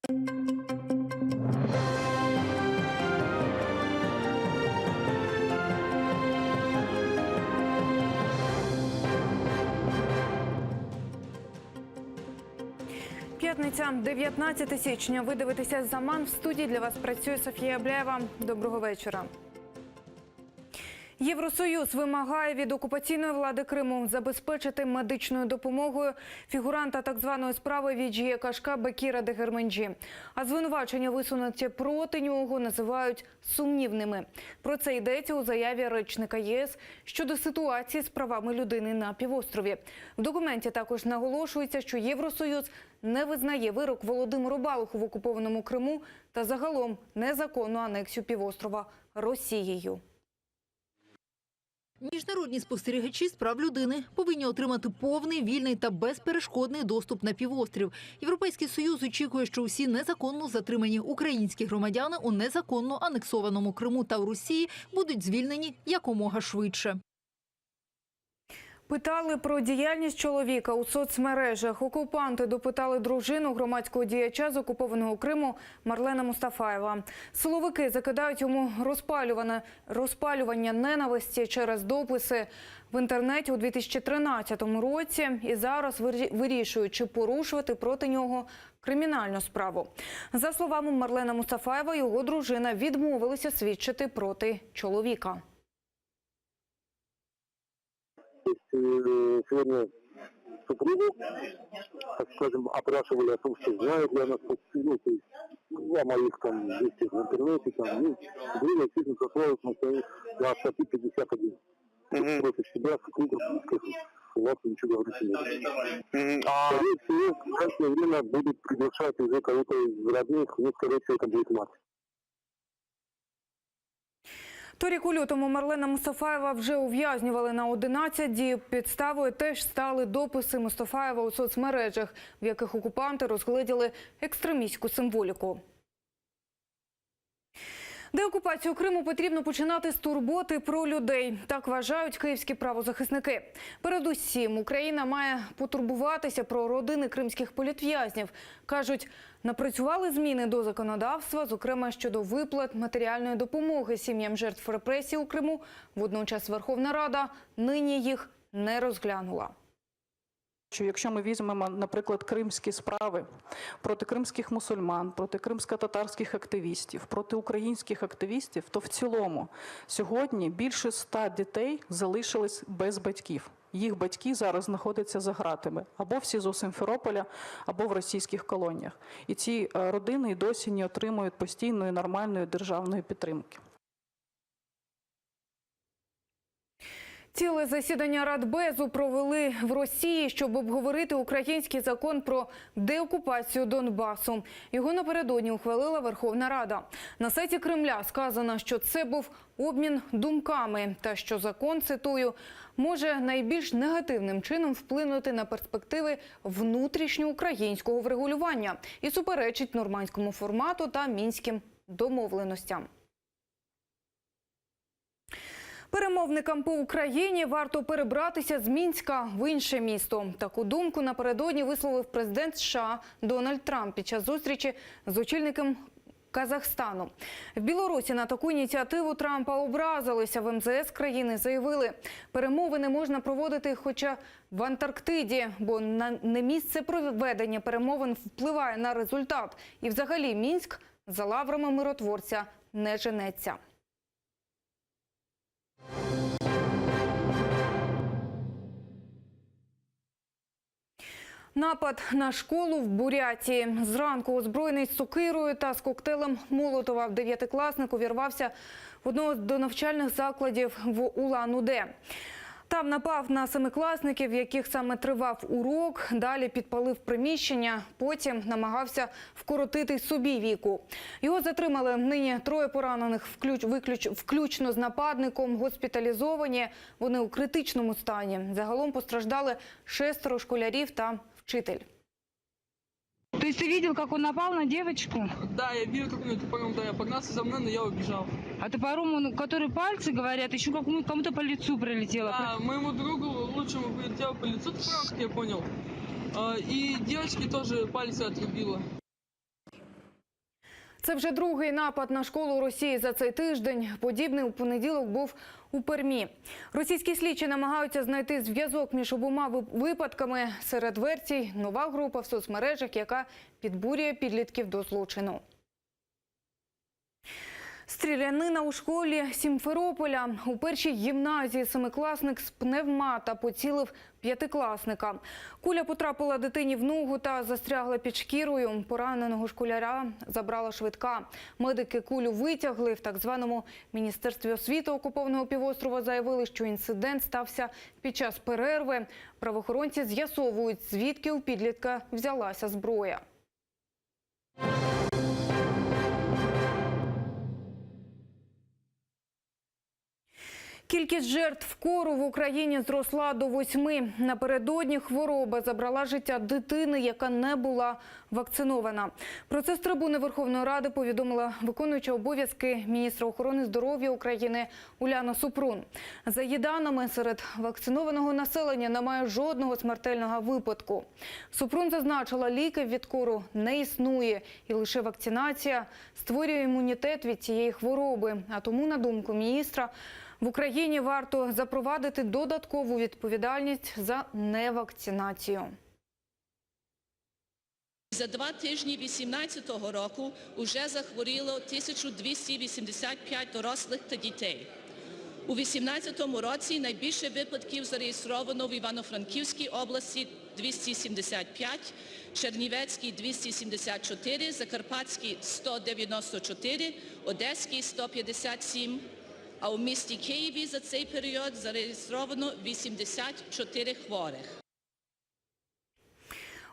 П'ятниця, 19 січня. Ви дивитеся «Заман». В студії для вас працює Софія Абляєва. Доброго вечора. Євросоюз вимагає від окупаційної влади Криму забезпечити медичною допомогою фігуранта так званої справи Віджія Кашка Бекіра Дегерменджі. А звинувачення, висунуті проти нього, називають сумнівними. Про це йдеться у заяві речника ЄС щодо ситуації з правами людини на півострові. В документі також наголошується, що Євросоюз не визнає вирок Володимиру Балуху в окупованому Криму та загалом незаконну анексію півострова Росією. Міжнародні спостерігачі з прав людини повинні отримати повний, вільний та безперешкодний доступ на півострів. Європейський Союз очікує, що усі незаконно затримані українські громадяни у незаконно анексованому Криму та в Росії будуть звільнені якомога швидше. Питали про діяльність чоловіка у соцмережах. Окупанти допитали дружину громадського діяча з окупованого Криму Марлена Мустафаєва. Силовики закидають йому розпалювання ненависті через дописи в інтернеті у 2013 році. І зараз вирішують, чи порушувати проти нього кримінальну справу. За словами Марлена Мустафаєва, його дружина відмовилася свідчити проти чоловіка. Сегодня супругу, так скажем, опрашивали о том, что знает ли она, о моих там действиях в интернете, там, говорили, естественно, сословиях на статью 51. Против себя, супруга, власти ничего говорить не будет. Скорее всего, в ближайшее время будут приглашать уже кого-то из родных, но, скорее всего, это будет мать. Торік у лютому Марлена Мустафаєва вже ув'язнювали на 11 діб. Підставою теж стали дописи Мустафаєва у соцмережах, в яких окупанти розгледіли екстремістську символіку. Деокупацію Криму потрібно починати з турботи про людей. Так вважають київські правозахисники. Передусім, Україна має потурбуватися про родини кримських політв'язнів. Кажуть, напрацювали зміни до законодавства, зокрема щодо виплат матеріальної допомоги сім'ям жертв репресій у Криму. Водночас Верховна Рада нині їх не розглянула. Якщо ми візьмемо, наприклад, кримські справи проти кримських мусульман, проти кримсько-татарських активістів, проти українських активістів, то в цілому сьогодні більше 100 дітей залишились без батьків. Їх батьки зараз знаходяться за ґратами або в СІЗО Симферополя, або в російських колоніях. І ці родини й досі не отримують постійної нормальної державної підтримки. Ціле засідання Радбезу провели в Росії, щоб обговорити український закон про деокупацію Донбасу. Його напередодні ухвалила Верховна Рада. На сайті Кремля сказано, що це був обмін думками та що закон, цитую, може найбільш негативним чином вплинути на перспективи внутрішньоукраїнського врегулювання і суперечить нормандському формату та мінським домовленостям. Перемовникам по Україні варто перебратися з Мінська в інше місто. Таку думку напередодні висловив президент США Дональд Трамп під час зустрічі з очільником Казахстану. В Білорусі на таку ініціативу Трампа образилися. В МЗС країни заявили, перемовини можна проводити хоча в Антарктиді, бо не місце проведення перемовин впливає на результат. І взагалі Мінськ за лаврами миротворця не женеться. Напад на школу в Бурятії. Зранку озброєний сокирою та з коктейлем Молотова дев'ятикласник увірвався в одного з навчальних закладів в Улан-Удэ. Там напав на семикласників, в яких саме тривав урок, далі підпалив приміщення, потім намагався вкоротити собі віку. Його затримали. Нині 3 поранених, включно з нападником, госпіталізовані. Вони у критичному стані. Загалом постраждали 6 школярів та вчитель. То есть ты видел, как он напал на девочку? Да, я видел, как он топором погнался за мной, но я убежал. А топором, который пальцы, говорят, еще кому-то по лицу прилетело. Да, моему другу лучшему прилетело по лицу топором, как я понял. И девочке тоже пальцы отрубило. Це вже другий напад на школу Росії за цей тиждень. Подібний у понеділок був у Пермі. Російські слідчі намагаються знайти зв'язок між обома випадками. Серед версій – нова група в соцмережах, яка підбурює підлітків до злочину. Стрілянина у школі Сімферополя. У першій гімназії семикласник з пневмата поцілив п'ятикласника. Куля потрапила дитині в ногу та застрягла під шкірою. Пораненого школяра забрала швидка. Медики кулю витягли. В так званому Міністерстві освіти окупованого півострова заявили, що інцидент стався під час перерви. Правоохоронці з'ясовують, звідки у підлітка взялася зброя. Кількість жертв кору в Україні зросла до 8. Напередодні хвороба забрала життя дитини, яка не була вакцинована. Про це з трибуни Верховної Ради повідомила виконуюча обов'язки міністра охорони здоров'я України Уляна Супрун. За її даними, серед вакцинованого населення немає жодного смертельного випадку. Супрун зазначила, ліків від кору не існує, і лише вакцинація створює імунітет від цієї хвороби. А тому, на думку міністра, в Україні варто запровадити додаткову відповідальність за невакцинацію. За 2 тижні 2018 року вже захворіло 1285 дорослих та дітей. У 2018 році найбільше випадків зареєстровано в Івано-Франківській області – 275, Чернівецькій – 274, Закарпатській – 194, Одеській – 157. А у місті Києві за цей період зареєстровано 84 хворих.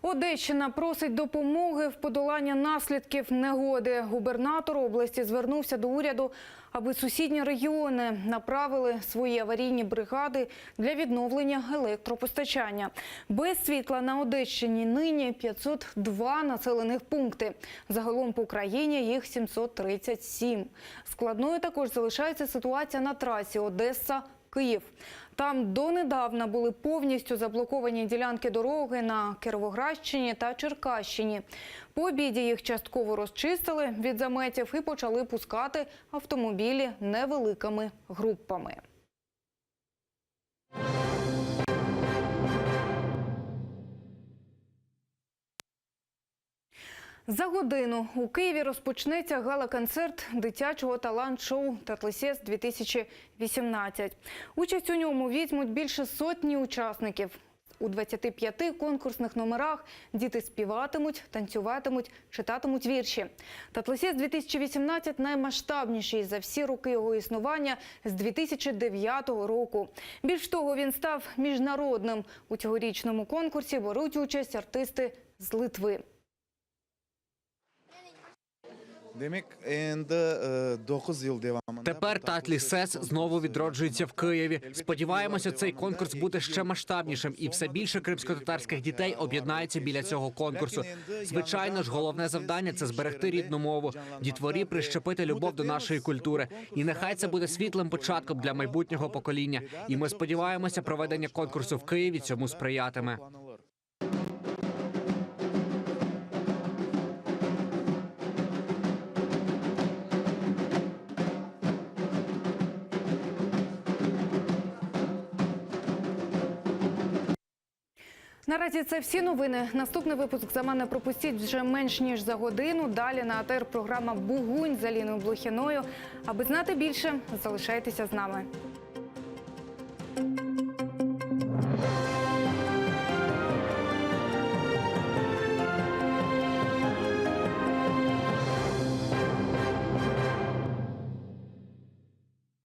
Одещина просить допомоги в подоланні наслідків негоди. Губернатор області звернувся до уряду, аби сусідні регіони направили свої аварійні бригади для відновлення електропостачання. Без світла на Одещині нині 502 населених пункти. Загалом по країні їх 737. Складною також залишається ситуація на трасі Одеса-Київ. Там донедавна були повністю заблоковані ділянки дороги на Кіровоградщині та Черкащині. По обіді їх частково розчистили від заметів і почали пускати автомобілі невеликими групами. За годину у Києві розпочнеться гала-концерт дитячого талант-шоу «Татлесєс-2018». Участь у ньому візьмуть більше сотні учасників. У 25 конкурсних номерах діти співатимуть, танцюватимуть, читатимуть вірші. «Татлесєс-2018» наймасштабніший за всі роки його існування з 2009 року. Більш того, він став міжнародним. У цьогорічному конкурсі беруть участь артисти з Литви. Тепер Татлесєс знову відроджується в Києві. Сподіваємося, цей конкурс буде ще масштабнішим і все більше кримськотатарських дітей об'єднається біля цього конкурсу. Звичайно ж, головне завдання – це зберегти рідну мову, дітворі прищепити любов до нашої культури. І нехай це буде світлим початком для майбутнього покоління. І ми сподіваємося, проведення конкурсу в Києві цьому сприятиме. Наразі це всі новини. Наступний випуск за мене пропустіть вже менш ніж за годину. Далі на АТР програма «Бугунь» з Аліною Блохіною. Аби знати більше, залишайтеся з нами.